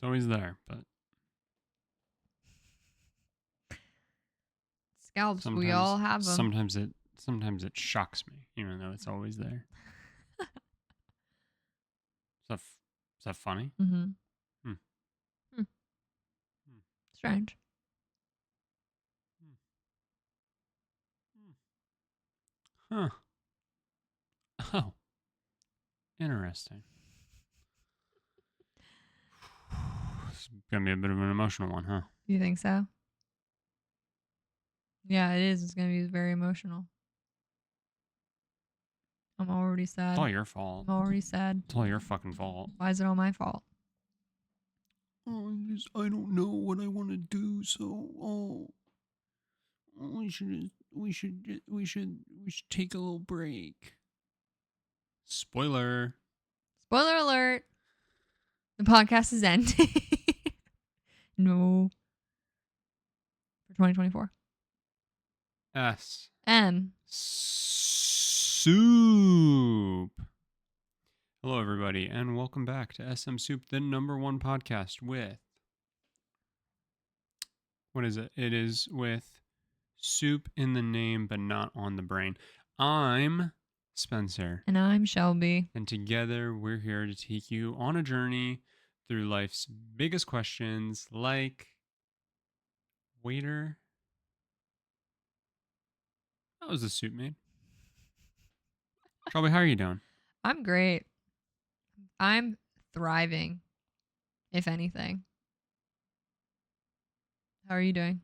It's always there, but Scalps, we all have them. Sometimes it shocks me, even though it's always there. Is that funny? Mm-hmm. Hmm. Hmm. Strange. Huh. Oh. Interesting. It's gonna be a bit of an emotional one, huh? You think so? Yeah, it is. It's gonna be very emotional. I'm already sad. It's all your fault. I'm already sad. It's all your fucking fault. Why is it all my fault? Oh, I don't know what I want to do, so we should take a little break. Spoiler. Spoiler alert. The podcast is ending. No. For 2024. SMSoup. Hello, everybody, and welcome back to SMSoup, the #1 podcast with... What is it? It is with soup in the name, but not on the brain. I'm Spencer. And I'm Shelby. And together, we're here to take you on a journey through life's biggest questions, like... Waiter? How was the soup made? Shelby, how are you doing? I'm great. I'm thriving, if anything. How are you doing?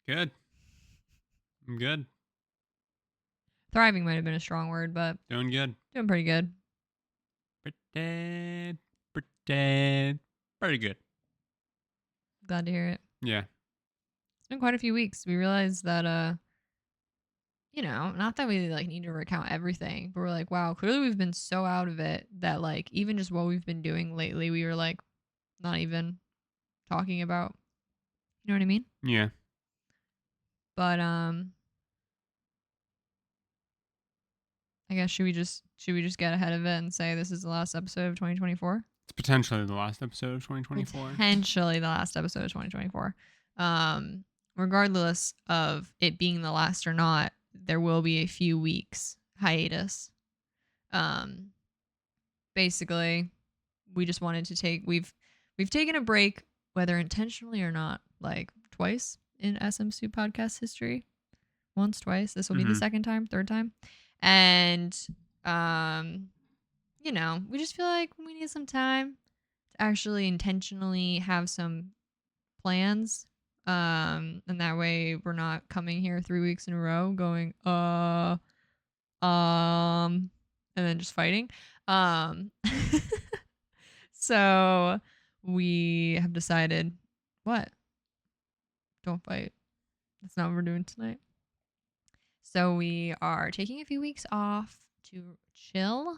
Good. I'm good. Thriving might have been a strong word, but Doing good. doing pretty good. Pretty good. Glad to hear it. Yeah. It's been quite a few weeks. We realized that, not that we like need to recount everything, but we're like, wow, clearly we've been so out of it that like even just what we've been doing lately, we were like not even talking about. You know what I mean? Yeah. But I guess should we just get ahead of it and say this is the last episode of 2024? It's potentially the last episode of 2024. Potentially the last episode of 2024. Regardless of it being the last or not, there will be a few weeks hiatus. Basically, we just wanted to take we've taken a break, whether intentionally or not, like twice in SMSoup podcast history. Once, twice. This will be the second time, third time. And we just feel like we need some time to actually intentionally have some plans. And that way we're not coming here 3 weeks in a row going, and then just fighting. So we have decided, what? Don't fight. That's not what we're doing tonight. So we are taking a few weeks off to chill,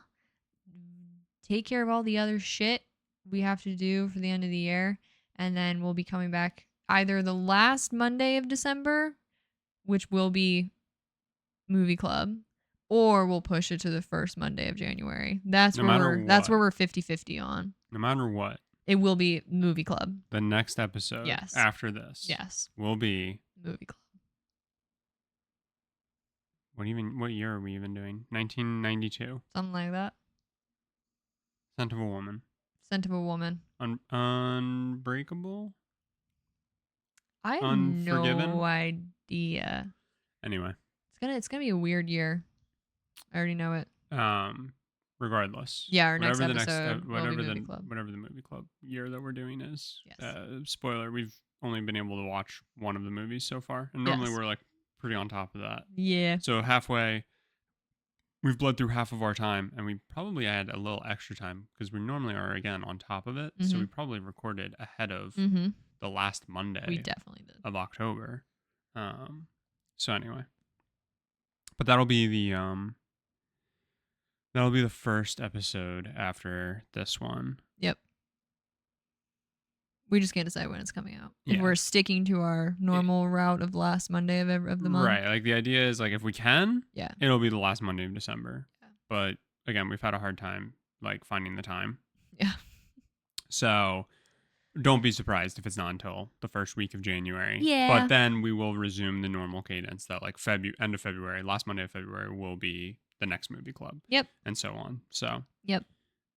take care of all the other shit we have to do for the end of the year, and then we'll be coming back either the last Monday of December, which will be movie club, or we'll push it to the first Monday of January. That's where we're 50-50 on. No matter what. It will be movie club. The next episode after this will be movie club. What year are we even doing? 1992. Something like that. Scent of a Woman. Scent of a Woman. Unbreakable? I have no idea. Anyway. It's gonna be a weird year. I already know it. Regardless. Yeah, our next episode will be movie club. Whatever the movie club year that we're doing is. Yes. Spoiler, we've only been able to watch one of the movies so far. And normally we're like pretty on top of that. Yeah. So halfway, we've bled through half of our time, and we probably had a little extra time because we normally are, again, on top of it. So we probably recorded ahead of the last Monday. We definitely did. Of October. So anyway. But that'll be the first episode after this one. Yep. We just can't decide when it's coming out. Yeah. We're sticking to our normal route of the last Monday of the month. Right. Like the idea is like if we can, it'll be the last Monday of December. Yeah. But again, we've had a hard time like finding the time. Yeah. So don't be surprised if it's not until the first week of January. Yeah. But then we will resume the normal cadence that like end of February, last Monday of February will be the next movie club. Yep. And so on. So Yep.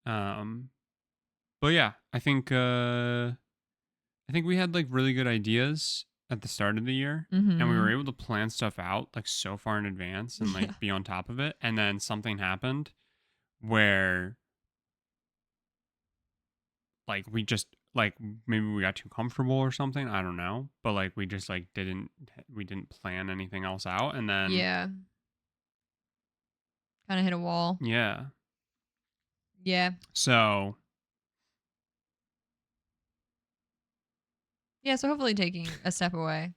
But yeah, I think we had like really good ideas at the start of the year, and we were able to plan stuff out like so far in advance and like be on top of it. And then something happened where like we just like maybe we got too comfortable or something. I don't know, but like we just like didn't plan anything else out, and then Yeah. Kind of hit a wall. yeah. Yeah. So Yeah. So hopefully taking a step away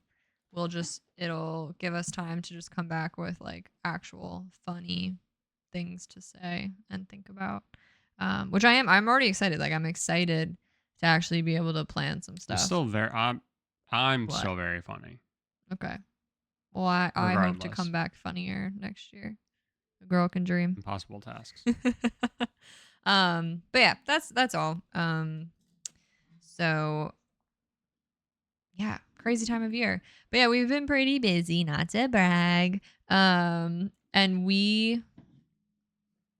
it'll give us time to just come back with like actual funny things to say and think about. Which I'm already excited. Like I'm excited to actually be able to plan some I'm stuff. still very I'm What? still very funny. Okay. Well, I hope to come Regardless. back funnier next year. A girl can dream. Impossible tasks. But yeah, that's all. So yeah, crazy time of year. But yeah, we've been pretty busy, not to brag. And we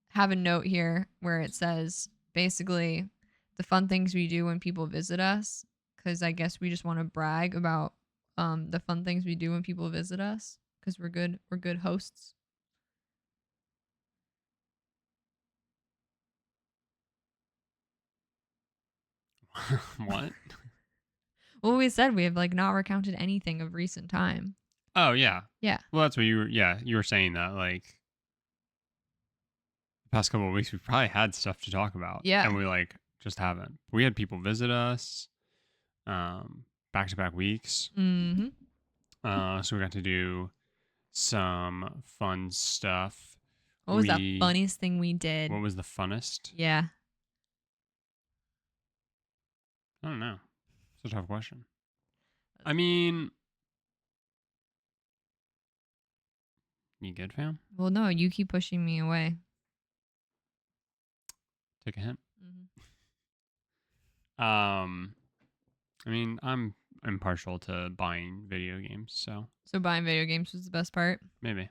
have a note here where it says basically the fun things we do when people visit us, because I guess we just want to brag about the fun things we do when people visit us because we're good hosts. What? Well, we said we have like not recounted anything of recent time. Oh yeah. Yeah. Well, that's what you were. Yeah, you were saying that like the past couple of weeks we've probably had stuff to talk about. Yeah. And we like just haven't. We had people visit us, back to back weeks. Mm-hmm. So we got to do some fun stuff. What was the funniest thing we did? What was the funnest? Yeah. I don't know. It's a tough question. I mean, you good, fam? Well, no, you keep pushing me away. Take a hint. Mm-hmm. I mean, I'm impartial to buying video games, so buying video games was the best part. maybe.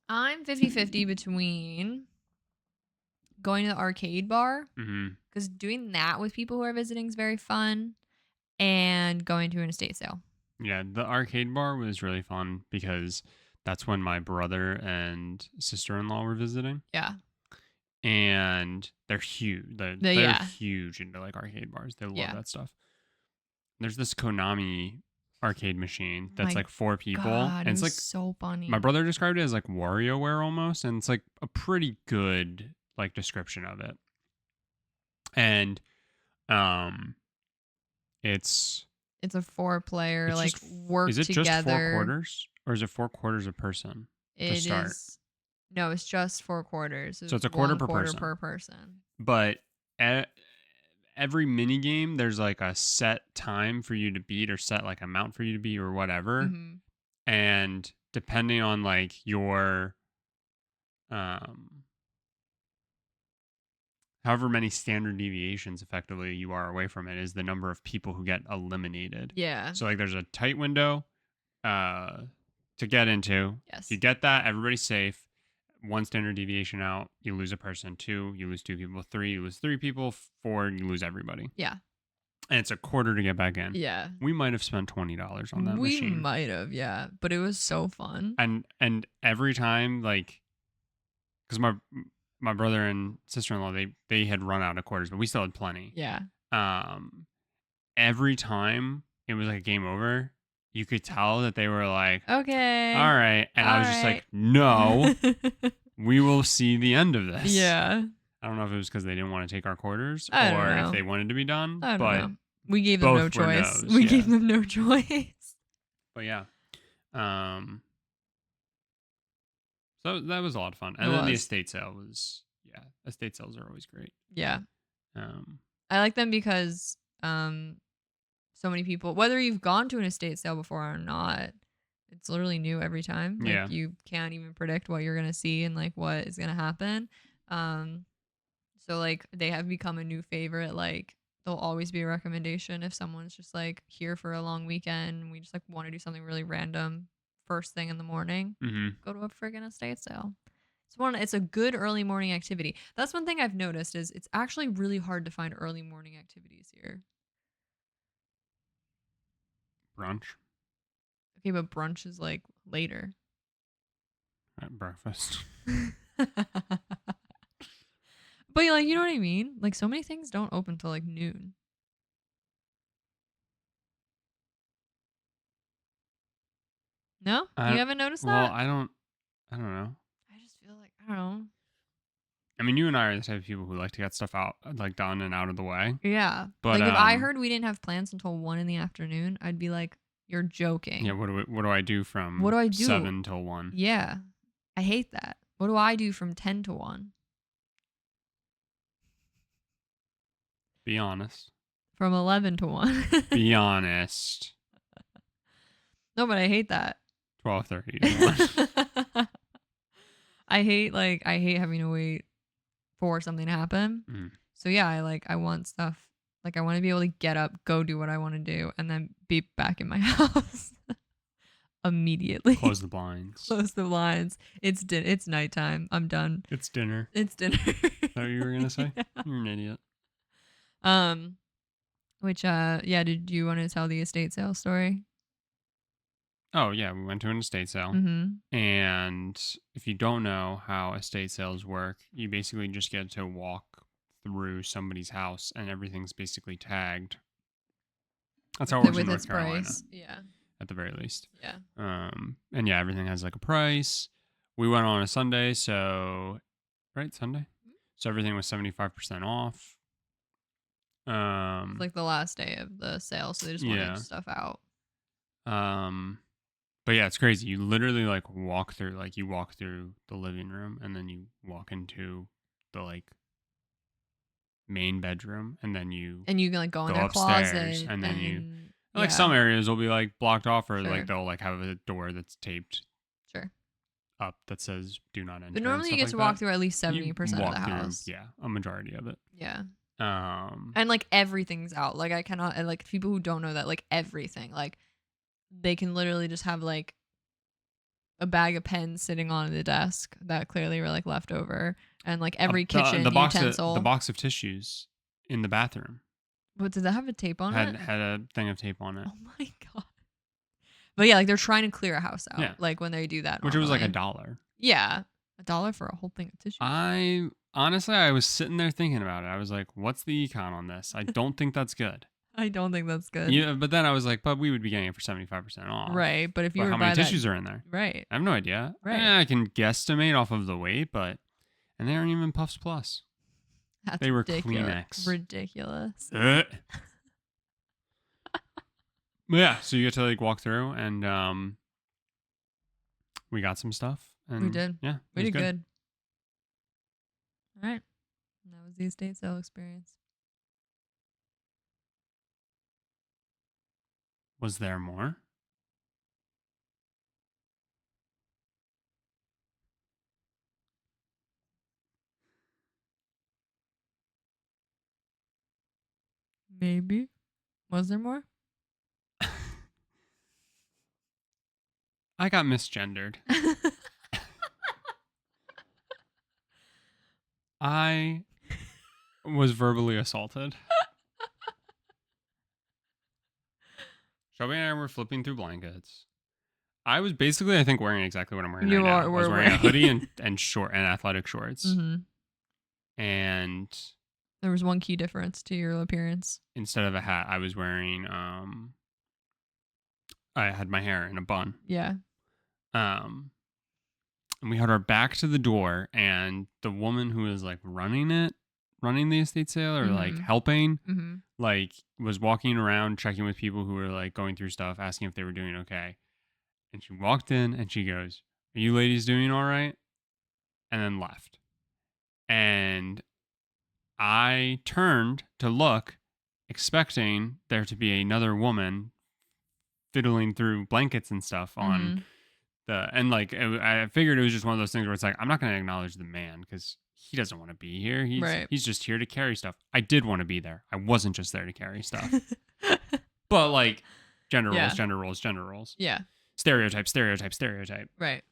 I'm 50-50 between going to the arcade bar, because doing that with people who are visiting is very fun, and going to an estate sale. Yeah, the arcade bar was really fun because that's when my brother and sister-in-law were visiting. Yeah. And they're huge. They're huge into like arcade bars. They love that stuff. There's this Konami arcade machine that's like 4 people. God, and it's like so funny. My brother described it as like WarioWare almost, and it's like a pretty good like description of it. And it's a 4-player like work together. Is it together. just 4 quarters or is it 4 quarters a person to start? No, it's just 4 quarters. So it's a quarter per person. But every mini game, there's like a set time for you to beat or set like amount for you to beat or whatever. Mm-hmm. And depending on like your however many standard deviations effectively you are away from it is the number of people who get eliminated. Yeah. So like there's a tight window to get into. Yes. If you get that, everybody's safe. 1 standard deviation out, you lose a person. 2, you lose 2 people. 3, you lose 3 people. 4, you lose everybody. Yeah. And it's a quarter to get back in. Yeah. We might have spent $20 on that machine. We might have, yeah. But it was so fun. And every time, like, because my brother and sister-in-law, they had run out of quarters, but we still had plenty. Yeah. Every time it was like game over, you could tell that they were like, okay, all right. And I was just like, no, we will see the end of this. Yeah. I don't know if it was because they didn't want to take our quarters or if they wanted to be done. I don't know. We gave them no choice. We gave them no choice. But yeah. So that was a lot of fun. And then the estate sale was, estate sales are always great. Yeah. I like them because so many people, whether you've gone to an estate sale before or not, It's literally new every time. Like Yeah. you can't even predict what you're gonna see and like what is gonna happen. So like they have become a new favorite. Like they'll always be a recommendation if someone's just like here for a long weekend and we just like want to do something really random first thing in the morning. Mm-hmm. Go to a friggin' estate sale. It's a good early morning activity. That's one thing I've noticed is it's actually really hard to find early morning activities here. Brunch Okay, but brunch is like later. at breakfast. But like, you know what I mean? Like so many things don't open till like noon. No? You haven't noticed Well, that? I don't know. I just feel like I don't know. I mean, you and I are the type of people who like to get stuff out, like done and out of the way. Yeah. But Like if I heard we didn't have plans until 1 in the afternoon, I'd be like, you're joking. yeah, what do I do from What do I do? 7 till 1? Yeah. I hate that. What do I do from 10 to 1? Be honest. From 11 to 1. Be honest. No, but I hate that. 12:30 to 1. I hate having to wait for something to happen. Mm. So yeah, I want stuff. Like I want to be able to get up, go do what I want to do, and then be back in my house immediately. Close the blinds. Close the blinds. It's nighttime. I'm done. It's dinner. It's dinner. Is that what you were gonna say? Yeah. You're an idiot. Did you want to tell the estate sale story? Oh yeah, we went to an estate sale. Mm-hmm. And if you don't know how estate sales work, you basically just get to walk through somebody's house and everything's basically tagged. That's how it works in North Carolina. Price. Yeah. At the very least. Yeah. And yeah, everything has like a price. We went on a Sunday, so Sunday. Mm-hmm. So everything was 75% off. It's like the last day of the sale, so they just wanted stuff out. But yeah, it's crazy. You literally like walk through the living room and then you walk into the like main bedroom and then you can like go in their upstairs closet and then like some areas will be like blocked off or Sure. like they'll like have a door that's taped Sure. up that says do not enter. But normally you get to walk through at least 70% of the house. Yeah, a majority of it. Yeah. And like everything's out. Like I cannot, and like people who don't know that, like everything, like they can literally just have like a bag of pens sitting on the desk that clearly were like left over, and like every kitchen utensil. The box of tissues in the bathroom. What did that have a tape on it? Had a thing of tape on it. Oh my god! But yeah, like they're trying to clear a house out. Yeah. Like when they do that, which normally. was like $1. Yeah, $1 for a whole thing of tissue. I was sitting there thinking about it. I was like, "What's the econ on this? I don't think that's good." I don't think that's good. Yeah, but then I was like, "But we would be getting it for 75% off." Right, but if you were how many tissues are in there? Right, I have no idea. Right, I can guesstimate off of the weight, and they aren't even Puffs Plus. They were Kleenex. Ridiculous. But yeah, so you get to like walk through, and we got some stuff. And we did. Yeah, we did good. All right, and that was the estate sale experience. Was there more? Maybe. Was there more? I got misgendered. I was verbally assaulted. Shelby and I were flipping through blankets. I was basically, I think, wearing exactly what I'm wearing right now. I was wearing a hoodie and athletic shorts. Mm-hmm. And there was one key difference to your appearance. Instead of a hat, I was wearing, I had my hair in a bun. Yeah. And we had our back to the door, and the woman who was like running the estate sale or like helping, like was walking around checking with people who were like going through stuff, asking if they were doing okay. And she walked in and she goes, "Are you ladies doing all right?" And then left. And I turned to look, expecting there to be another woman fiddling through blankets and stuff on and like I figured it was just one of those things where it's like I'm not going to acknowledge the man because he doesn't want to be here. He's just here to carry stuff. I did want to be there. I wasn't just there to carry stuff. But like gender roles. Yeah. Stereotype. Right.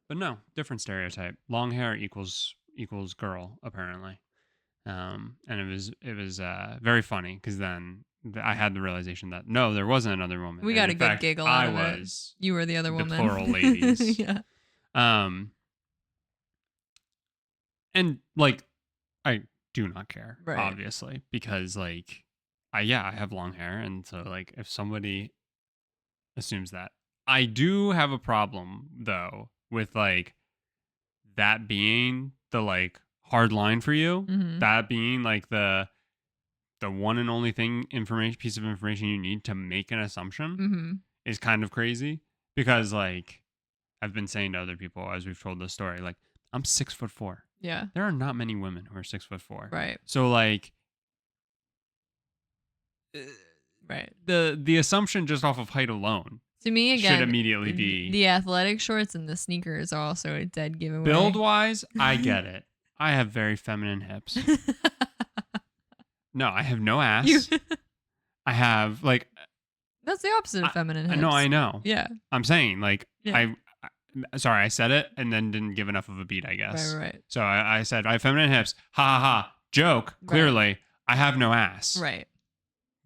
But no, different stereotype. Long hair equals girl apparently. And it was very funny because then I had the realization that no, there wasn't another woman. We got a good giggle out of it. I was. You were the other woman. The plural ladies. Yeah. And like, I do not care, right. obviously, because like, I have long hair, and so like, if somebody assumes that, I do have a problem though with like that being the like hard line for you, that being like the one and only piece of information you need to make an assumption is kind of crazy because like I've been saying to other people as we've told this story, like I'm 6'4". Yeah. There are not many women who are 6'4". Right. So like, right. The assumption just off of height alone to me again should immediately be the athletic shorts and the sneakers are also a dead giveaway. Build wise, I get it. I have very feminine hips. No, I have no ass. I have like. That's the opposite of feminine hips. No, I know. Yeah. I'm saying like yeah. Sorry, I said it and then didn't give enough of a beat, I guess. Right. So I said I have feminine hips. Ha ha ha. Joke. Clearly, right. I have no ass. Right.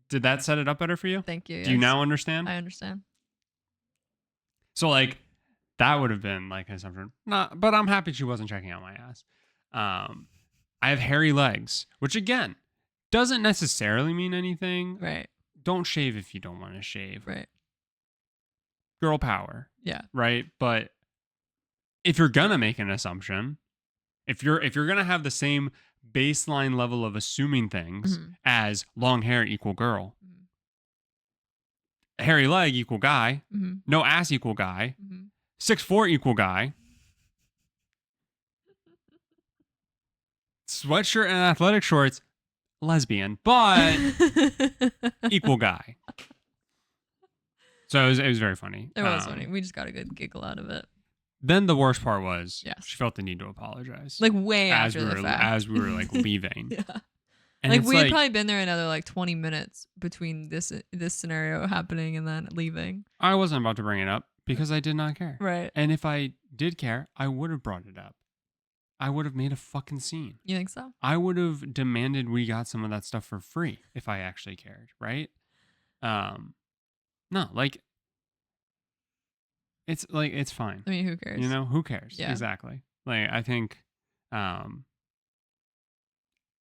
Did that set it up better for you? Thank you. Do you now understand? I understand. So like that would have been like an assumption. Not, but I'm happy she wasn't checking out my ass. I have hairy legs, which again doesn't necessarily mean anything. Right. Don't shave if you don't want to shave. Right. Girl power. Yeah. Right. But if you're gonna make an assumption, if you're gonna have the same baseline level of assuming things as long hair equal girl, hairy leg equal guy, no ass equal guy, 6'4" equal guy, sweatshirt and athletic shorts, lesbian, but equal guy. So it was very funny. It was funny. We just got a good giggle out of it. Then the worst part was she felt the need to apologize. Like way after the fact. As we were like leaving. Yeah. And like we had probably been there another like 20 minutes between this scenario happening and then leaving. I wasn't about to bring it up because I did not care. Right. And if I did care, I would have brought it up. I would have made a fucking scene. You think so? I would have demanded we got some of that stuff for free if I actually cared, right? No, like it's fine. I mean, who cares? You know, who cares? Yeah. Exactly. Like I think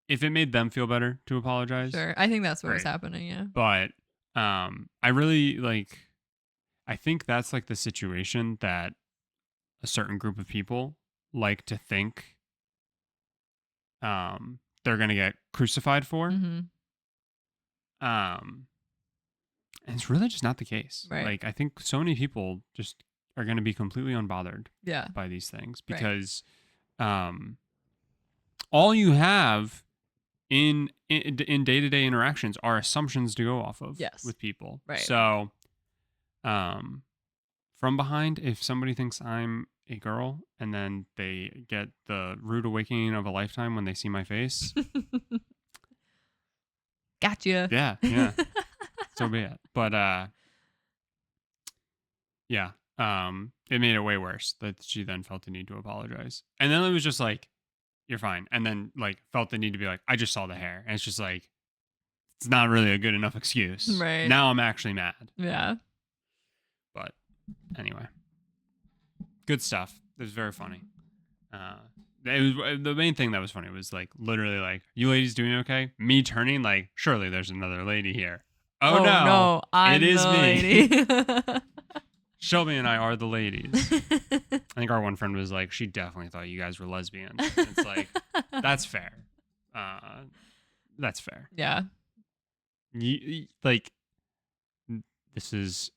if it made them feel better to apologize. Sure. I think that's what was happening, yeah. But I really I think that's like the situation that a certain group of people like to think they're going to get crucified for. And it's really just not the case. Right. Like I think so many people just are going to be completely unbothered by these things because all you have in day-to-day interactions are assumptions to go off of with people. Right. So from behind, if somebody thinks I'm a girl and then they get the rude awakening of a lifetime when they see my face. Gotcha. Yeah. So be it. But it made it way worse that she then felt the need to apologize. And then it was just like, you're fine. And then like felt the need to be like, I just saw the hair. And it's just like, it's not really a good enough excuse. Right. Now I'm actually mad. Yeah. But anyway, good stuff. It was very funny. It was the main thing that was funny was like literally like, you ladies doing okay? Me turning like, surely there's another lady here. Oh no, I'm it is the me. Lady. Shelby and I are the ladies. I think our one friend was like, she definitely thought you guys were lesbians. It's like, that's fair. That's fair. Yeah. Like, this is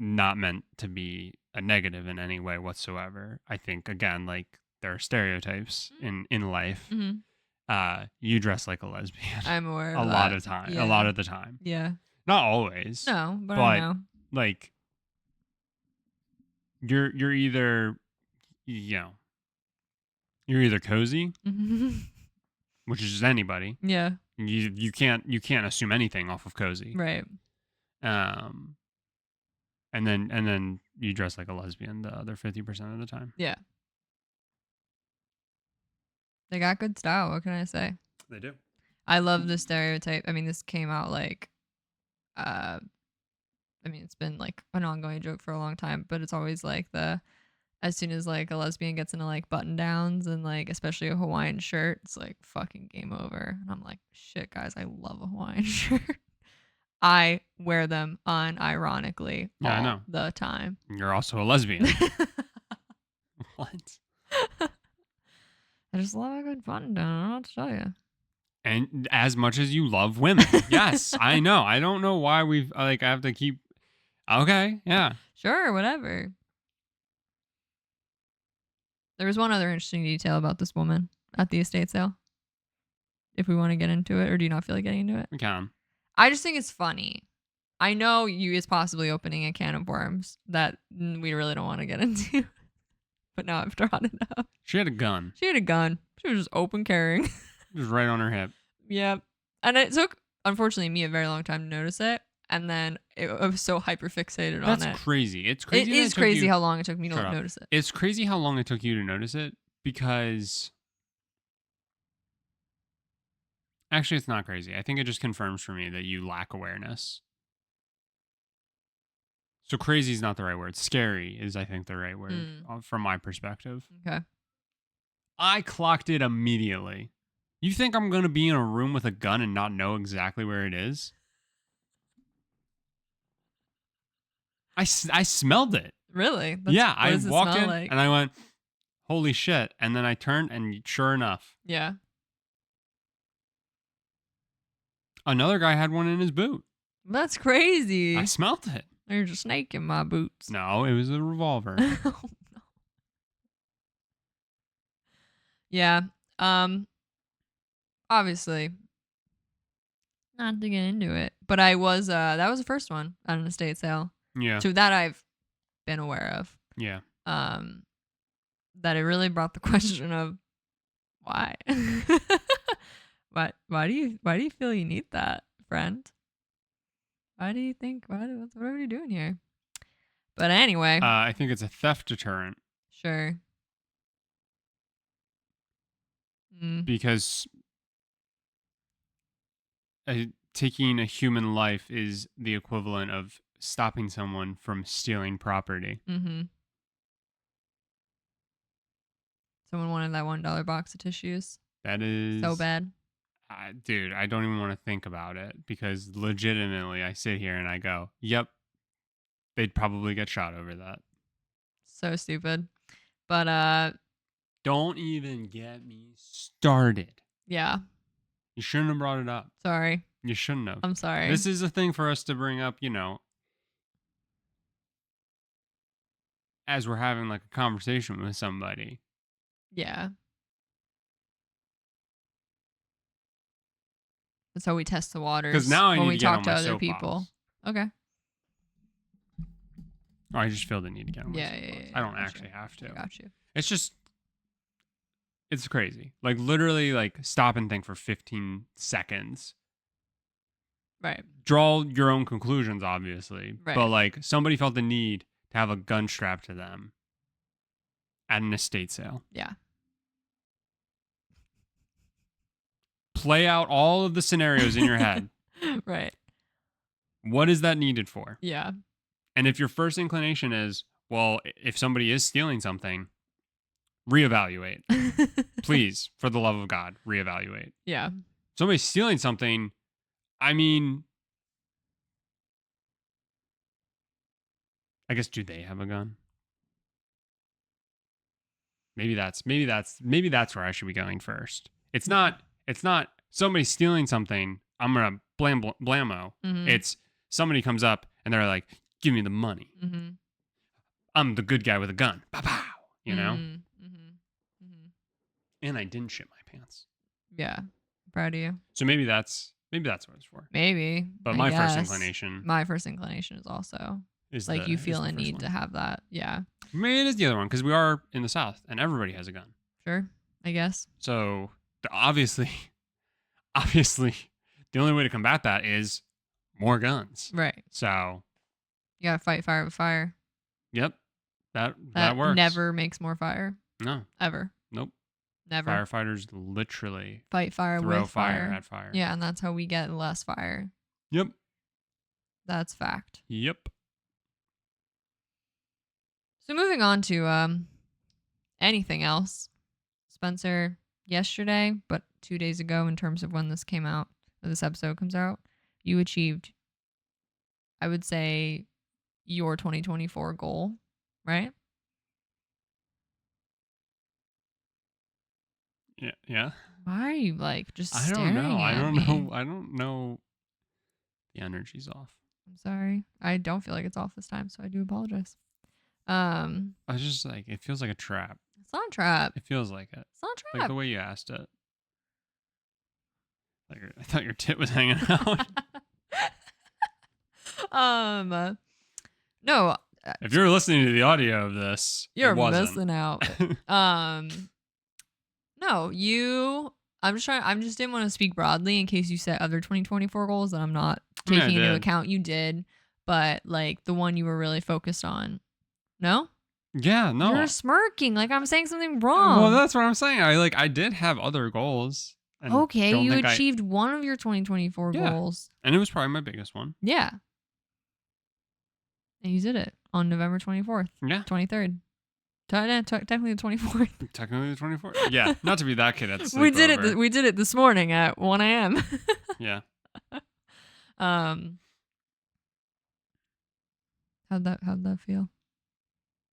not meant to be a negative in any way whatsoever. I think, again, like, there are stereotypes in life. You dress like a lesbian. I'm aware a lot of time. Yeah. A lot of the time. Yeah. Not always. No, but I know. like you're either you know you're either cozy, which is just anybody. Yeah. You can't assume anything off of cozy. Right. Um, and then you dress like a lesbian the other 50% of the time. Yeah. They got good style. What can I say? They do. I love the stereotype. I mean, this came out like, I mean, it's been like an ongoing joke for a long time, but it's always like as soon as like a lesbian gets into like button downs and like especially a Hawaiian shirt, it's like fucking game over. And I'm like, shit, guys, I love a Hawaiian shirt. I wear them unironically Yeah, I all know. the time. You're also a lesbian. What? I just love a good button down. I don't know what to tell you. And as much as you love women. Yes, I know. I don't know why we've I have to keep. Okay, yeah. Sure, whatever. There was one other interesting detail about this woman at the estate sale. If we want to get into it, or do you not feel like getting into it? We can. I just think it's funny. I know you is possibly opening a can of worms that we really don't want to get into, but now I've brought it up. She had a gun. She had a gun. She was just open carrying. It was right on her hip. Yep. And it took, unfortunately, me a very long time to notice it. And then I was so hyper fixated on it. That's crazy. It's crazy. It is crazy how long it took me to notice it. It's crazy how long it took you to notice it because actually it's not crazy. I think it just confirms for me that you lack awareness. So crazy is not the right word. Scary is, I think, the right word from my perspective. Okay. I clocked it immediately. You think I'm going to be in a room with a gun and not know exactly where it is? I smelled it. Really? Yeah, I walked in like? and I went, holy shit. And then I turned and sure enough. Yeah. Another guy had one in his boot. That's crazy. I smelled it. There's a snake in my boots. No, it was a revolver. Oh, no. Yeah. Obviously. Not to get into it. But I was that was the first one at an estate sale. Yeah. So that I've been aware of. Yeah. That it really brought the question of why? Why do you feel you need that, friend? Why do you think what are we doing here? But anyway. I think it's a theft deterrent. Sure. Because taking a human life is the equivalent of stopping someone from stealing property. Mm-hmm. Someone wanted that $1 box of tissues. That is so bad. Dude, I don't even want to think about it because legitimately I sit here and I go, yep, they'd probably get shot over that. So stupid. But don't even get me started. Yeah. You shouldn't have brought it up. Sorry. You shouldn't have. I'm sorry. This is a thing for us to bring up, as we're having like a conversation with somebody. Yeah. That's how we test the waters. Because now when we to talk to other people. Okay. Oh, I just feel the need to get on my soapbox. Yeah. I don't actually have to. I got you. It's crazy. Like literally like stop and think for 15 seconds. Right. Draw your own conclusions, obviously. Right. But like somebody felt the need to have a gun strapped to them at an estate sale. Yeah. Play out all of the scenarios in your head. Right. What is that needed for? Yeah. And if your first inclination is, well, if somebody is stealing something, reevaluate. Please, for the love of God, reevaluate. Yeah. Somebody's stealing something, I mean, I guess, do they have a gun? Maybe that's where I should be going first. It's not somebody stealing something, I'm going to blammo. Mm-hmm. It's somebody comes up and they're like, give me the money. Mm-hmm. I'm the good guy with a gun. Pow, pow, you know? Mm-hmm. Mm-hmm. And I didn't shit my pants. Yeah. Proud of you. So maybe that's what it's for. Maybe. But my first inclination is also Is like you feel the a first need one. to have that. Yeah. Maybe it is the other one because we are in the South and everybody has a gun. Sure. I guess. So obviously, the only way to combat that is more guns. Right. So You gotta fight fire with fire. yep, that That works. never makes more fire. No. Ever. Nope. Never. Firefighters literally Fight fire throw with fire at fire. Yeah, and that's how we get less fire. Yep. That's fact. Yep. So moving on to anything else. Spencer, yesterday, but 2 days ago in terms of when this came out, this episode comes out, you achieved, I would say, your 2024 goal, right? Yeah. Yeah. Why are you like just I don't staring know. at I don't me? know. I don't know. The energy's off. I'm sorry. I don't feel like it's off this time, so I do apologize. I was just like, it feels like a trap. It's not a trap. It feels like it. It's not a Like trap. the way you asked it. Like I thought your tit was hanging out. No. If you're listening to the audio of this, You're it wasn't. missing out. No, I just didn't want to speak broadly in case you set other 2024 goals that I'm not taking into account. You did, but like the one you were really focused on. No? Yeah, no. You're smirking like I'm saying something wrong. Well, that's what I'm saying. I did have other goals. And okay, you achieved one of your 2024 goals. And it was probably my biggest one. Yeah. And you did it on November 24th. Yeah. 23rd. Technically the 24th. Technically the 24th. Yeah, not to be that kid. That's we did it. We did it this morning at 1 a.m. Yeah. How'd that feel?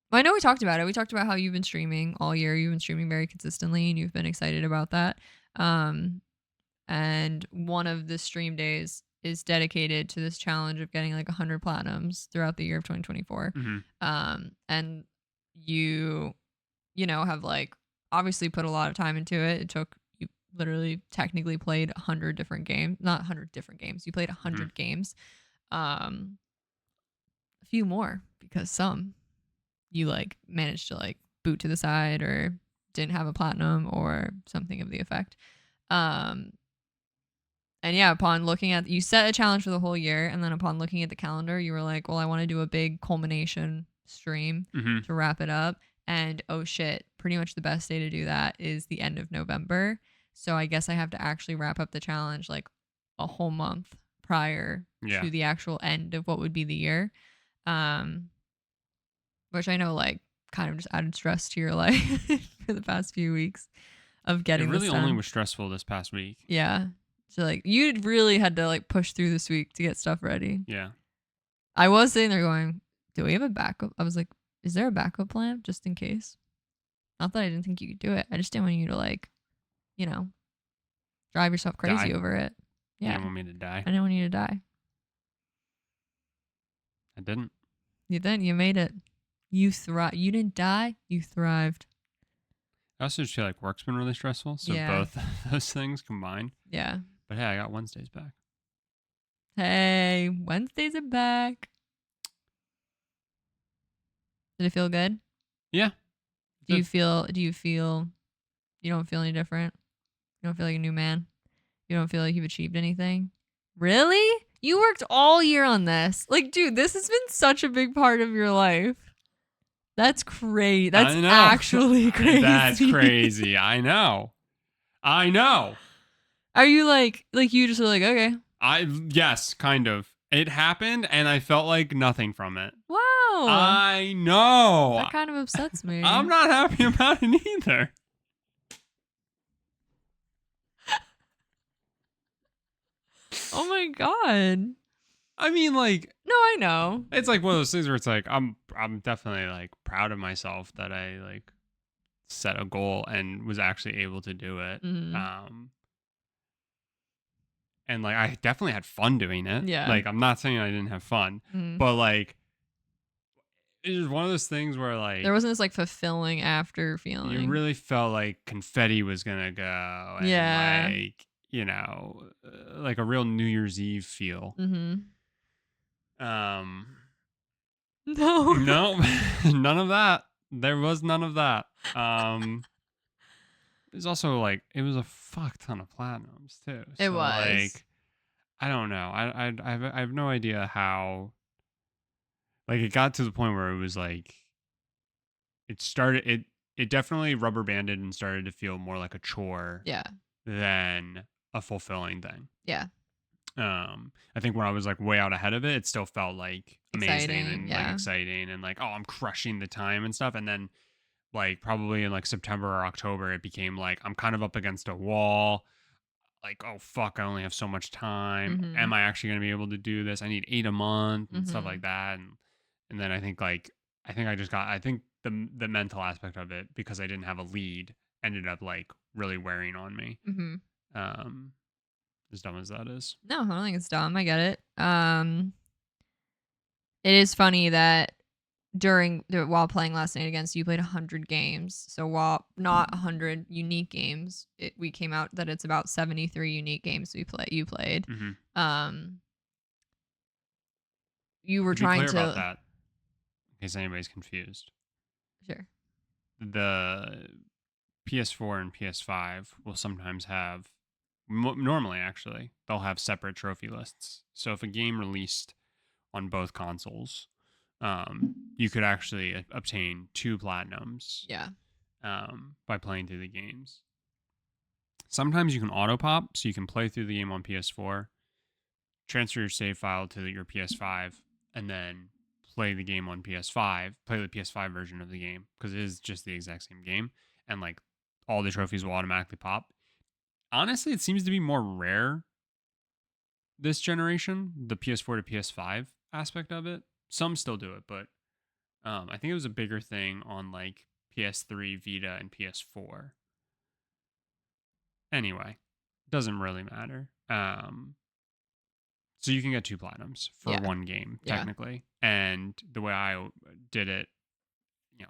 Well, I know we talked about it. We talked about how you've been streaming all year. You've been streaming very consistently, and you've been excited about that. And one of the stream days is dedicated to this challenge of getting like 100 platinums throughout the year of 2024. Mm-hmm. And you have like obviously put a lot of time into it. It took you literally technically played 100 different games, not 100 different games. You played 100 games. A few more because some you like managed to like boot to the side or didn't have a platinum or something of the effect. And yeah, upon looking at, you set a challenge for the whole year, and then upon looking at the calendar, you were like, well, I want to do a big culmination stream to wrap it up. And oh shit, pretty much the best day to do that is the end of November. So I guess I have to actually wrap up the challenge like a whole month prior to the actual end of what would be the year. Which I know like kind of just added stress to your life for the past few weeks of getting this done. It really only was stressful this past week. Yeah. So like you really had to like push through this week to get stuff ready. Yeah. I was sitting there going, do we have a backup? I was like, is there a backup plan just in case? Not that I didn't think you could do it. I just didn't want you to like, drive yourself crazy over it. Yeah. You didn't want me to die. I didn't want you to die. I didn't. You didn't. You made it. You didn't die. You thrived. I also just feel like work's been really stressful. So both those things combined. Yeah. But hey, I got Wednesdays back. Hey, Wednesdays are back. Did it feel good? Yeah. Do you feel you don't feel any different? You don't feel like a new man? You don't feel like you've achieved anything? Really? You worked all year on this. Like, dude, this has been such a big part of your life. That's crazy. That's actually crazy. That's crazy. I know. Are you like you just were like, okay. Yes, kind of. It happened and I felt like nothing from it. Wow. I know. That kind of upsets me. I'm not happy about it either. Oh my god. I mean, like, no, I know. It's like one of those things where it's like I'm definitely like proud of myself that I like set a goal and was actually able to do it. Mm-hmm. And like I definitely had fun doing it. Yeah. Like I'm not saying I didn't have fun, but like it was one of those things where like there wasn't this like fulfilling after feeling. You really felt like confetti was gonna go. And like like a real New Year's Eve feel. Mm-hmm. No. No, none of that. There was none of that. It was also like it was a fuck ton of platinums too. It So was. like I don't know. I have no idea how. Like it got to the point where it was like it definitely rubber banded and started to feel more like a chore Yeah. than a fulfilling thing. Yeah. I think when I was like way out ahead of it, it still felt like amazing Exciting. and like Yeah. exciting and like, oh, I'm crushing the time and stuff. And then like probably in like September or October, it became like I'm kind of up against a wall. Like, oh fuck, I only have so much time. Mhm. Am I actually gonna be able to do this? I need 8 a month and stuff like Mhm. that. And then I think like I think the mental aspect of it because I didn't have a lead ended up like really wearing on me. Mhm. Um, as dumb as that is. No, I don't think it's dumb. I get it. It is funny that while playing last night against you, played 100 games. So while not 100 unique games, we came out that it's about 73 unique games you played. Mm-hmm. Um, you were To be trying clear about to that, in case anybody's confused, sure. the PS4 and PS5 will sometimes have, normally actually, they'll have separate trophy lists. So if a game released on both consoles, you could actually obtain 2 platinums Yeah. by playing through the games. Sometimes you can auto pop, so you can play through the game on PS4, transfer your save file to your PS5, and then play the game on PS5, play the PS5 version of the game, because it is just the exact same game. And like all the trophies will automatically pop. Honestly, it seems to be more rare this generation, the PS4 to PS5 aspect of it. Some still do it, but I think it was a bigger thing on like PS3, Vita, and PS4. Anyway, doesn't really matter. So you can get 2 platinums for Yeah. one game, Yeah. technically. And the way I did it,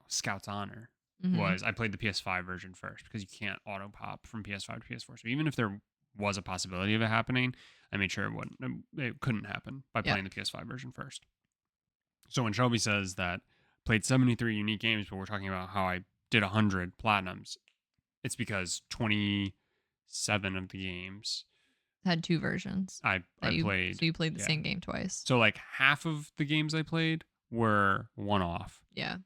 Scout's Honor, Mhm. was I played the PS5 version first because you can't auto pop from PS5 to PS4. So even if there was a possibility of it happening, I made sure it couldn't happen by Yeah. playing the PS5 version first. So when Shelby says that played 73 unique games, but we're talking about how I did 100 platinums, it's because 27 of the games Had two versions I played. you played the Yeah. same game twice. So like half of the games I played were one off, Yeah.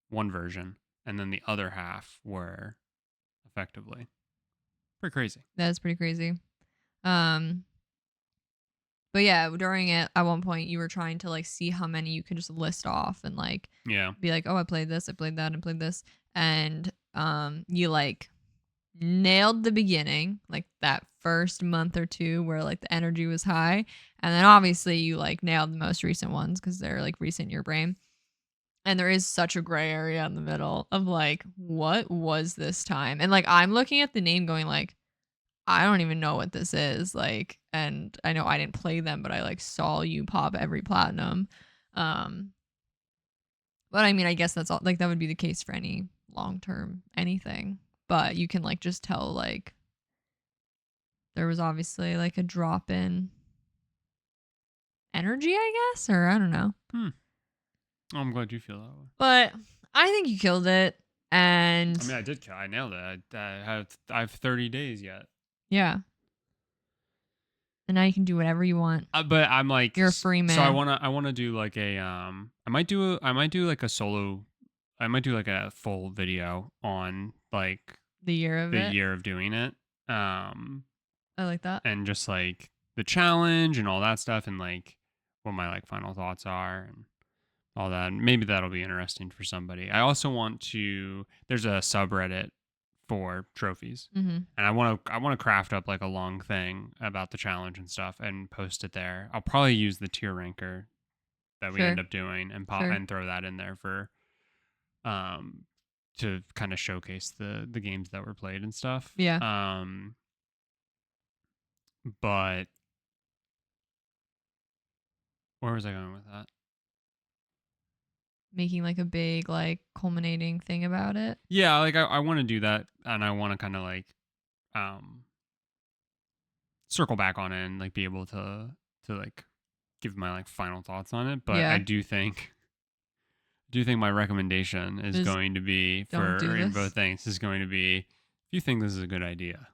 one version, and then the other half were effectively pretty crazy. That is pretty crazy. Um But yeah, during it, at one point, you were trying to like see how many you could just list off and like Yeah. be like, oh, I played this, I played that, and played this, and you like nailed the beginning, like that first month or two where like the energy was high, and then obviously you like nailed the most recent ones because they're like recent in your brain. And there is such a gray area in the middle of like, what was this time? And like, I'm looking at the name going like, I don't even know what this is, like, and I know I didn't play them, but I, like, saw you pop every platinum. Um, but I mean, I guess that's all like, that would be the case for any long-term anything, but you can, like, just tell, like, there was obviously, like, a drop in energy, I guess, or I don't know. Hmm. Oh, I'm glad you feel that way. But I think you killed it, I and mean, I did. I nailed it. I have 30 days yet. yeah, and now you can do whatever you want. But I'm like, You're a free so man. I wanna do like a I might do like a solo. I might do like a full video on like The year of the it. year of doing it. I like that. And just like the challenge and all that stuff and like what my like final thoughts are and all that. Maybe that'll be interesting for somebody. I also want to there's a subreddit for trophies. Mhm. And I want to craft up like a long thing about the challenge and stuff and post it there. I'll probably use the tier ranker that we end Sure. up doing and pop Sure. and throw that in there for um to kind of showcase the games that were played and stuff. Yeah. But where was I going with that? Making like a big like culminating thing about it. Yeah, like I want to do that and I want to kind of like um circle back on it and like be able to like give my like final thoughts on it. But I Yeah. do think do you think my recommendation is Just going to be don't for do Rainbow this. Things is going to be, if you think this is a good idea,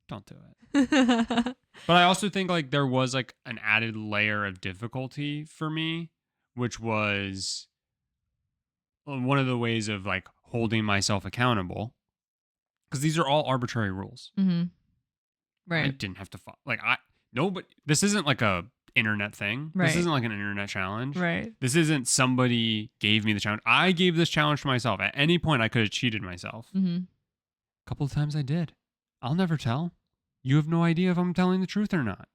don't do it. But I also think like there was like an added layer of difficulty for me, which was one of the ways of like holding myself accountable, because these are all arbitrary rules. Mm-hmm. I Right. didn't have to follow. Like nobody. This isn't like a internet thing. This Right. isn't like an internet challenge. Right. This isn't somebody gave me the challenge. I gave this challenge to myself. At any point, I could have cheated myself. Mm-hmm. A couple of times I did. I'll never tell. You have no idea if I'm telling the truth or not.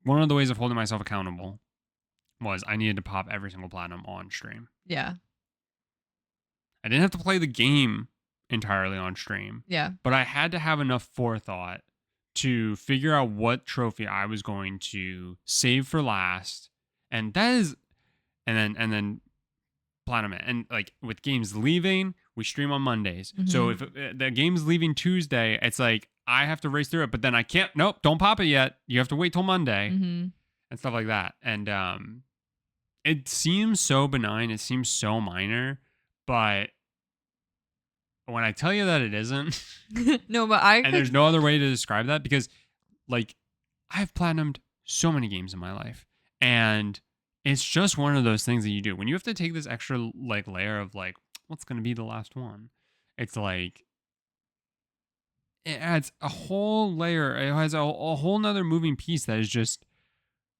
One of the ways of holding myself accountable was I needed to pop every single platinum on stream. Yeah. I didn't have to play the game entirely on stream. Yeah. But I had to have enough forethought to figure out what trophy I was going to save for last. And that is and then platinum it. And like with games leaving, we stream on Mondays. So if the game's leaving Tuesday, it's like I have to race through it, but then I can't. Nope, don't pop it yet. You have to wait till Monday and stuff like that. And it seems so benign. It seems so minor, but when I tell you that it isn't, No, but and there's no other way to describe that, because like I have platinumed so many games in my life, and it's just one of those things that you do when you have to take this extra like layer of like what's going to be the last one. It's like it adds a whole layer. It has a whole nother moving piece that is just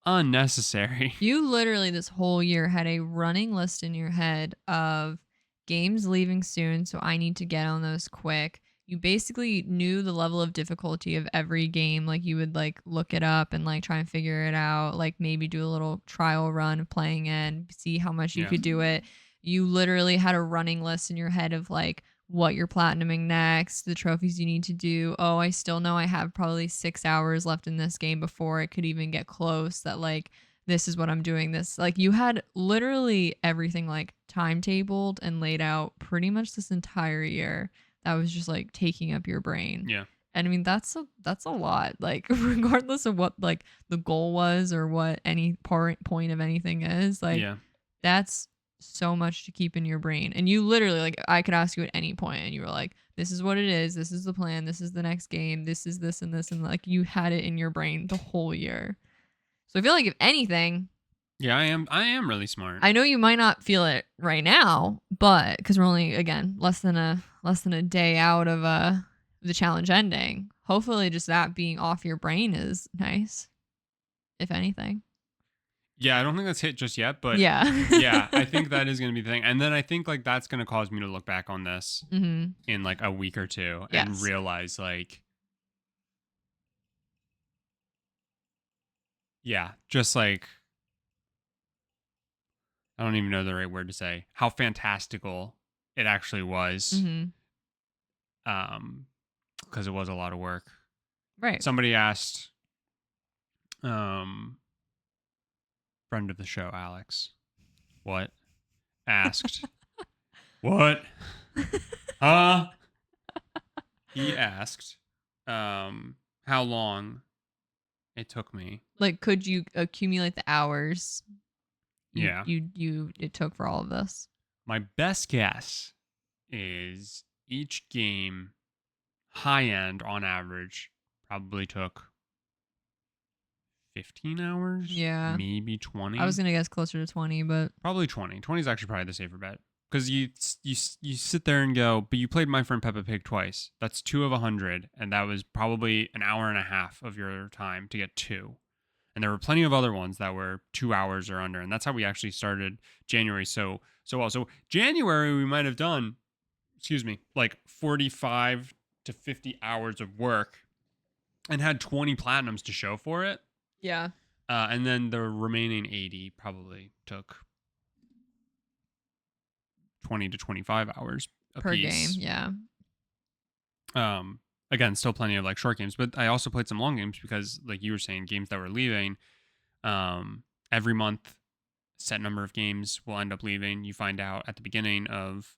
unnecessary. You literally this whole year had a running list in your head of games leaving soon, so I need to get on those quick. You basically knew the level of difficulty of every game. Like you would like look it up and like try and figure it out. Like maybe do a little trial run of playing it and see how much you could do it. You literally had a running list in your head of like what you're platinuming next, the trophies you need to do. Oh, I still know I have probably 6 hours left in this game before it could even get close. That like this is what I'm doing. This like you had literally everything like timetabled and laid out pretty much this entire year. That was just like taking up your brain. Yeah. And I mean that's a lot. Like regardless of what like the goal was or what any point of anything is, like that's so much to keep in your brain. And you literally like I could ask you at any point and you were like, this is what it is, this is the plan, this is the next game, this is this and this, and like you had it in your brain the whole year. So I feel like if anything, yeah, I am really smart. I know you might not feel it right now, but because we're only again less than a day out of the challenge ending. Hopefully just that being off your brain is nice. If anything. Yeah, I don't think that's hit just yet, but yeah, I think that is going to be the thing. And then I think like that's going to cause me to look back on this in like a week or two and realize like, yeah, just like, I don't even know the right word to say, how fantastical it actually was. Because it was a lot of work. Right. Somebody asked, friend of the show, Alex, what? Asked, what? He asked, how long it took me. Like, could you accumulate the hours? It took for all of this. My best guess is each game, high end on average, probably took 15 hours. Yeah. Maybe 20. I was going to guess closer to 20, but probably 20. 20 is actually probably the safer bet. Because you sit there and go, but you played My Friend Peppa Pig twice. That's 2 of 100. And that was probably an hour and a half of your time to get 2. And there were plenty of other ones that were 2 hours or under. And that's how we actually started January so well. So January, we might have done, like 45 to 50 hours of work and had 20 platinums to show for it. Yeah. And then the remaining 80 probably took 20 to 25 hours per game. Yeah. Again, still plenty of like short games, but I also played some long games because, like you were saying, games that were leaving. Every month, set number of games will end up leaving. You find out at the beginning of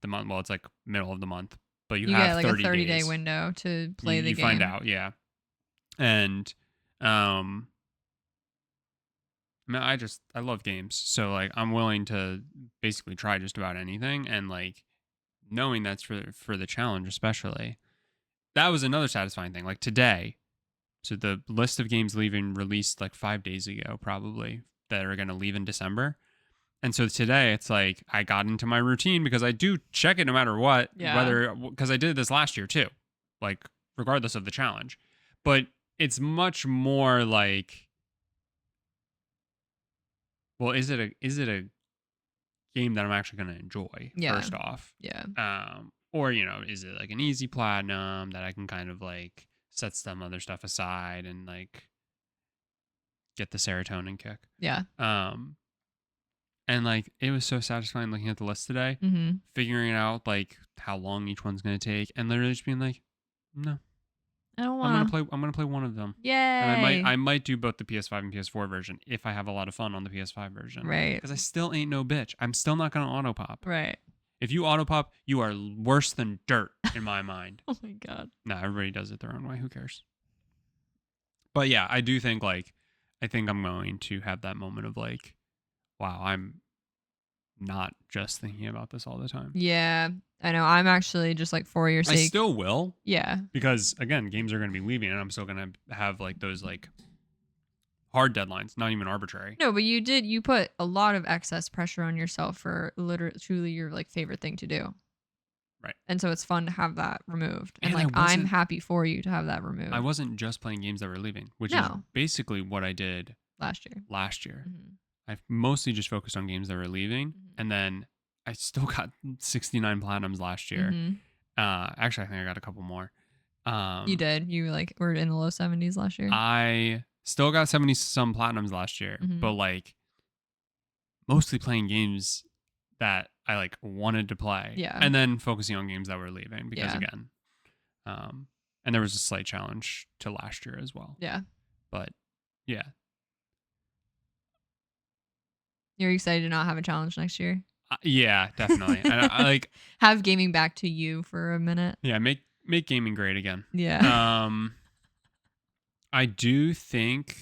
the month. Well, it's like middle of the month, but you have get like 30 a 30-day days. window to play the game. You find out, yeah. And I mean, I love games, so like I'm willing to basically try just about anything, and like knowing that's for the challenge especially. That was another satisfying thing. Like today, so the list of games leaving released like 5 days ago, probably that are going to leave in December. And so today it's like I got into my routine because I do check it no matter what, Yeah. whether because I did this last year too, like regardless of the challenge. But it's much more like, well, is it a game that I'm actually going to enjoy Yeah. first off? Yeah. Or is it like an easy platinum that I can kind of like set some other stuff aside and like get the serotonin kick? Yeah. Um, and like it was so satisfying looking at the list today, Mm-hmm. figuring out like how long each one's gonna take, and literally just being like, no, I don't I'm gonna wanna. play. I'm gonna play one of them, and I might Yay. I might do both the PS5 and PS4 version if I have a lot of fun on the PS5 version. Right. Because I still ain't no bitch. I'm still not gonna auto pop. Right. If you auto pop, you are worse than dirt in my mind. Oh my god. No, everybody does it their own way. Who cares? But yeah, I do think like I think I'm going to have that moment of like, wow, I'm not just thinking about this all the time. Yeah. I know. I'm actually just like for your I sake. still will Yeah. because again, games are going to be leaving, and I'm still going to have like those like hard deadlines, not even arbitrary. No, but you put a lot of excess pressure on yourself for literally truly your like favorite thing to do. Right. And so it's fun to have that removed. And And I like I'm wasn't happy for you to have that removed. I wasn't just playing games that were leaving, which is No. basically what I did Last year. last year. Mm-hmm. I've mostly just focused on games that were leaving, Mm-hmm. and then I still got 69 platinums last year. Mm-hmm. Actually, I think I got a couple more. You did. You like were in the low 70s last year. I still got 70 some platinums last year, Mm-hmm. but like mostly playing games that I like wanted to play. Yeah. And then focusing on games that were leaving because Yeah. again, and there was a slight challenge to last year as well. Yeah. But yeah. You're excited to not have a challenge next year? Yeah, definitely. And I like have gaming back to you for a minute. Yeah, make gaming great again. Yeah. I do think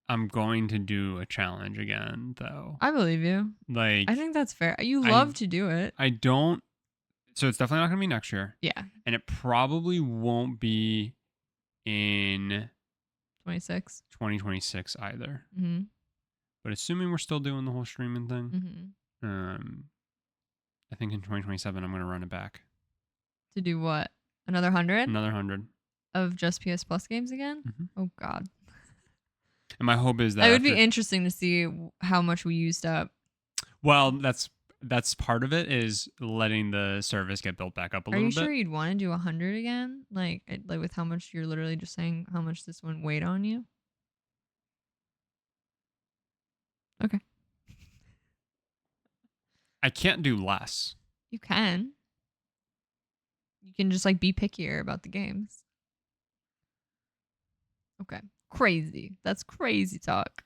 I'm going to do a challenge again though. I believe you. Like I think that's fair. You love to do it. I don't so it's definitely not going to be next year. Yeah. And it probably won't be in 2026 either. Mm-hmm. But assuming we're still doing the whole streaming thing, Mm-hmm. I think in 2027 I'm going to run it back. To do what? Another 100? Another 100 of just PS Plus games again? Mm-hmm. Oh God. And my hope is that it would be interesting to see how much we used up. Well, that's part of it is letting the service get built back up a little bit. Are you sure you'd want to do 100 again? Like with how much you're literally just saying how much this one weighed on you? Okay. I can't do less. You can. You can just like be pickier about the games. Okay. Crazy. That's crazy talk.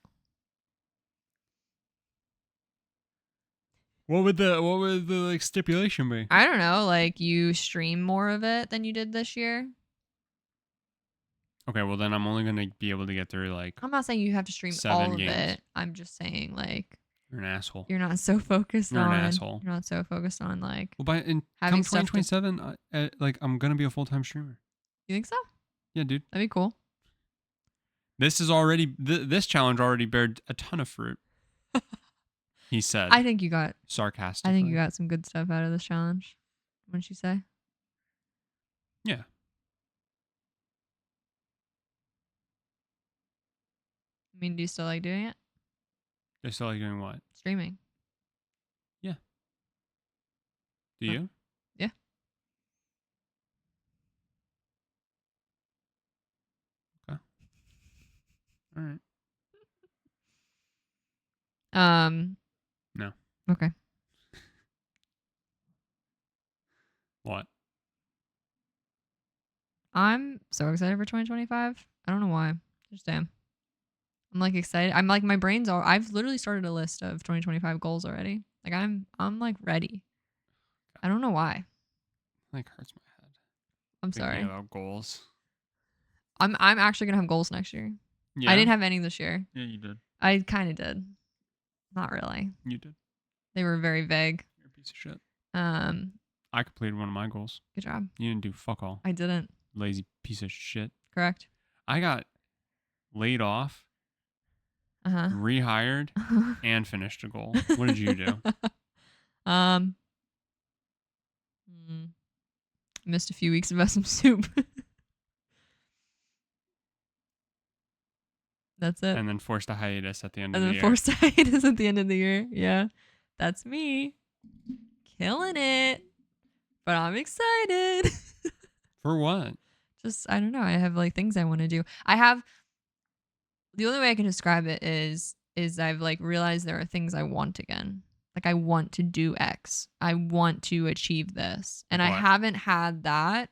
What would the like stipulation be? I don't know. Like you stream more of it than you did this year. Okay, well then I'm only gonna be able to get through like. I'm not saying you have to stream 7 all of games. it. I'm just saying like. You're an asshole. You're not so focused You're on. an asshole. You're not so focused on like. Well, come 2027, like I'm gonna be a full-time streamer. You think so? Yeah, dude. That'd be cool. This is already this challenge already bared a ton of fruit. He said. I think you got sarcastically. I think you got some good stuff out of this challenge. Wouldn't you say? Yeah. I mean, do you still like doing it? I still like doing what? Streaming. Yeah. Do you? Yeah. Okay. All right. No. Okay. What? I'm so excited for 2025. I don't know why. Just am. I'm like excited. I'm like my brain's all. I've literally started a list of 2025 goals already. Like I'm like ready. I don't know why. Like hurts my head. I'm Thinking sorry. about goals. I'm actually gonna have goals next year. Yeah. I didn't have any this year. Yeah, you did. I kind of did. Not really. You did. They were very vague. You're a piece of shit. Um, I completed one of my goals. Good job. You didn't do fuck all. I didn't. Lazy piece of shit. Correct. I got laid off, rehired, and finished a goal. What did you do? Missed a few weeks of SMSoup. That's it. And then forced a hiatus at the end of the year. And then forced a hiatus at the end of the year. Yeah. That's me. Killing it. But I'm excited. For what? Just, I don't know. I have like things I want to do. The only way I can describe it is I've like realized there are things I want again. Like I want to do X. I want to achieve this. And I haven't had that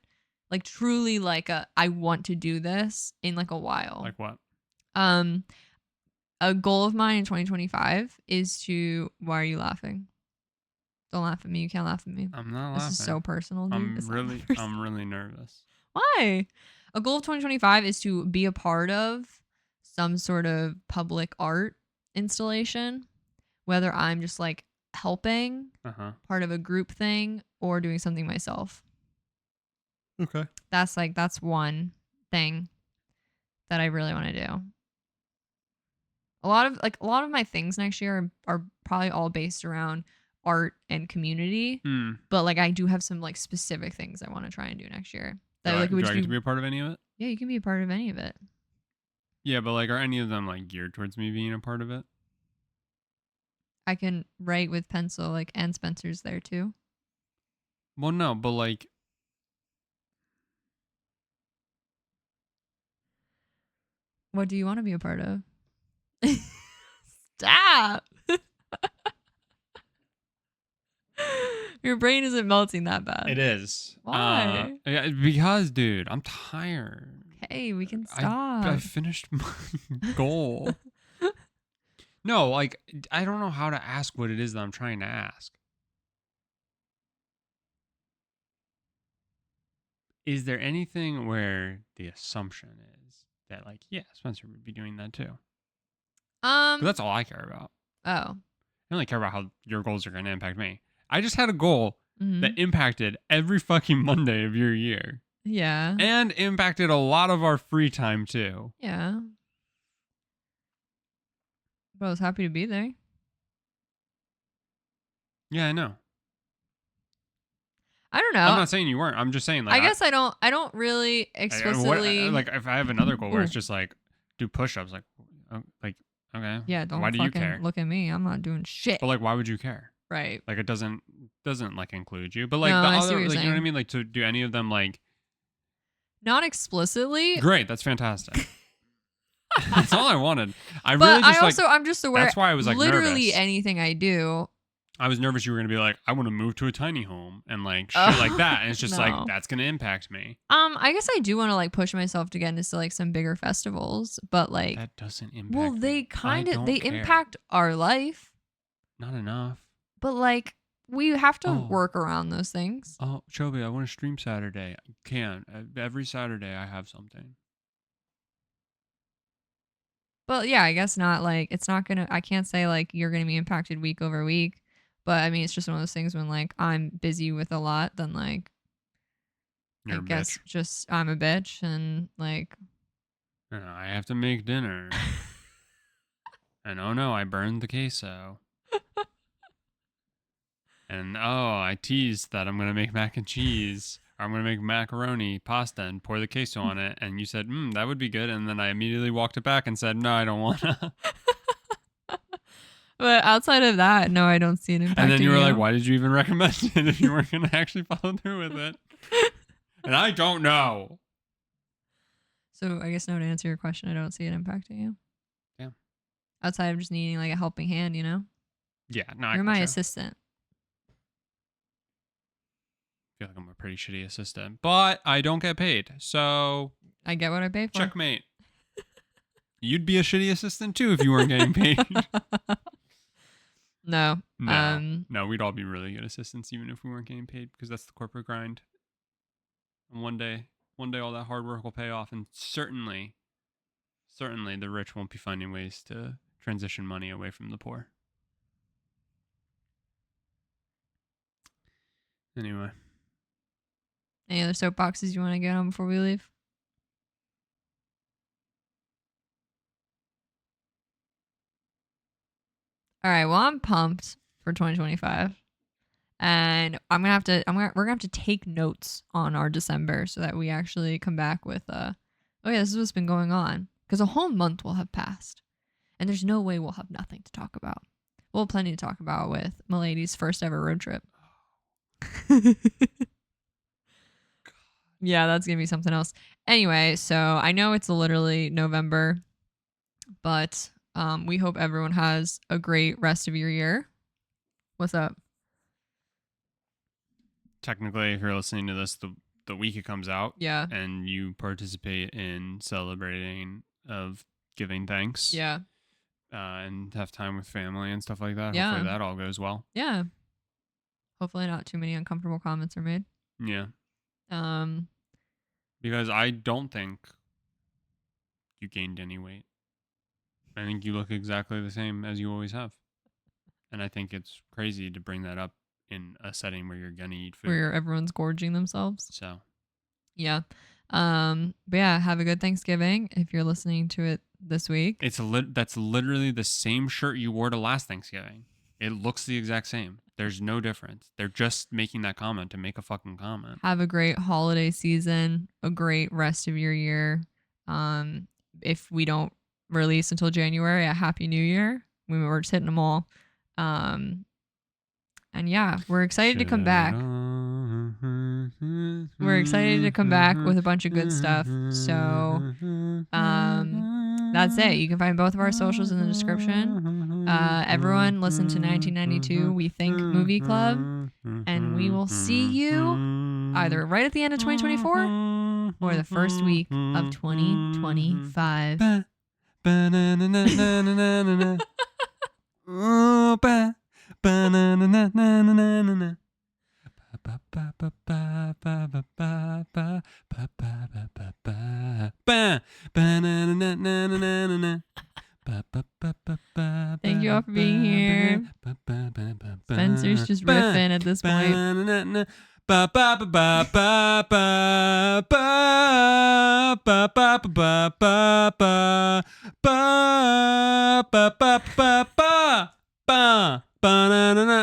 like truly like I want to do this in like a while. Like what? A goal of mine in 2025 is to, why are you laughing? Don't laugh at me. You can't laugh at me. I'm not laughing. This is so personal, dude. I'm really nervous. Why? A goal of 2025 is to be a part of some sort of public art installation, whether I'm just like helping, part of a group thing, or doing something myself. Okay. That's one thing that I really want to do. A lot of my things next year are probably all based around art and community. But like I do have some like specific things I want to try and do next year. Do I get to be a part of any of it? Yeah, you can be a part of any of it. Yeah, but like are any of them like geared towards me being a part of it? I can write with pencil, like, and Spencer's there too. Well, no, but like what do you want to be a part of? Stop. Your brain isn't melting that bad. It is. Why? Because, dude, I'm tired. Okay, we can stop. I finished my goal. No, like, I don't know how to ask what it is that I'm trying to ask. Is there anything where the assumption is that, like, yeah, Spencer would be doing that too? That's all I care about. Oh. I only care about how your goals are going to impact me. I just had a goal that impacted every fucking Monday of your year. Yeah. And impacted a lot of our free time too. Yeah. But I was happy to be there. Yeah, I know. I don't know. I'm not saying you weren't. I'm just saying, like, I guess I don't really explicitly like if I have another goal where it's just like do push-ups, like okay. Yeah, don't why do you care? Look at me. I'm not doing shit. But like, why would you care? Right. Like it doesn't like include you. But like no, the I other, see what you're like saying. you know what I mean? Like to do any of them like not explicitly. Great, that's fantastic. That's all I wanted. I'm just aware. That's why I was like literally nervous. Anything I do. I was nervous you were gonna be like, I want to move to a tiny home and like shit like that, and it's just like that's gonna impact me. I guess I do want to like push myself to get into like some bigger festivals, but like that doesn't impact. Well, they impact our life. Not enough. But like we have to work around those things. Oh, Shelby, I want to stream Saturday. I can. Every Saturday I have something. But yeah, I guess not like it's not gonna. I can't say like you're gonna be impacted week over week. But I mean, it's just one of those things when like I'm busy with a lot, then like You're I guess just I'm a bitch and like I have to make dinner. And oh no, I burned the queso. And I teased that I'm gonna make mac and cheese. Or I'm gonna make macaroni pasta and pour the queso on it. And you said, that would be good. And then I immediately walked it back and said, no, I don't wanna. But outside of that, no, I don't see an impact. And then you were like, why did you even recommend it if you weren't going to actually follow through with it? And I don't know. So I guess no, to answer your question, I don't see it impacting you. Yeah. Outside of just needing like a helping hand, you know? Yeah. No, You're my assistant. I feel like I'm a pretty shitty assistant, but I don't get paid. So I get what I pay for. Checkmate. You'd be a shitty assistant too if you weren't getting paid. No. No, we'd all be really good assistants even if we weren't getting paid because that's the corporate grind. And one day all that hard work will pay off, and certainly Certainly, the rich won't be finding ways to transition money away from the poor. Anyway. Any other soapboxes you want to get on before we leave? All right. Well, I'm pumped for 2025, and we're gonna have to take notes on our December so that we actually come back with oh yeah, this is what's been going on, because a whole month will have passed, and there's no way we'll have nothing to talk about. We'll have plenty to talk about with Milady's first ever road trip. Yeah, that's gonna be something else. Anyway, so I know it's literally November, but we hope everyone has a great rest of your year. What's up? Technically, if you're listening to this the week it comes out, Yeah. and you participate in celebrating of giving thanks, Yeah. And have time with family and stuff like that. Yeah. Hopefully that all goes well. Yeah. Hopefully not too many uncomfortable comments are made. Yeah. Because I don't think you gained any weight. I think you look exactly the same as you always have. And I think it's crazy to bring that up in a setting where you're gonna eat food. Where everyone's gorging themselves. So. Yeah. But yeah, have a good Thanksgiving if you're listening to it this week. That's literally the same shirt you wore to last Thanksgiving. It looks the exact same. There's no difference. They're just making that comment to make a fucking comment. Have a great holiday season, a great rest of your year. If we don't release until January, a happy new year. We're just hitting them all. And yeah, we're excited to come back. We're excited to come back with a bunch of good stuff. So that's it. You can find both of our socials in the description. Everyone listen to 1992 We Think Movie Club, and we will see you either right at the end of 2024 or the first week of 2025. Thank you all for being here. Spencer's just riffing at this point. Ba ba ba ba ba ba ba ba ba ba ba ba ba ba ba ba ba ba ba ba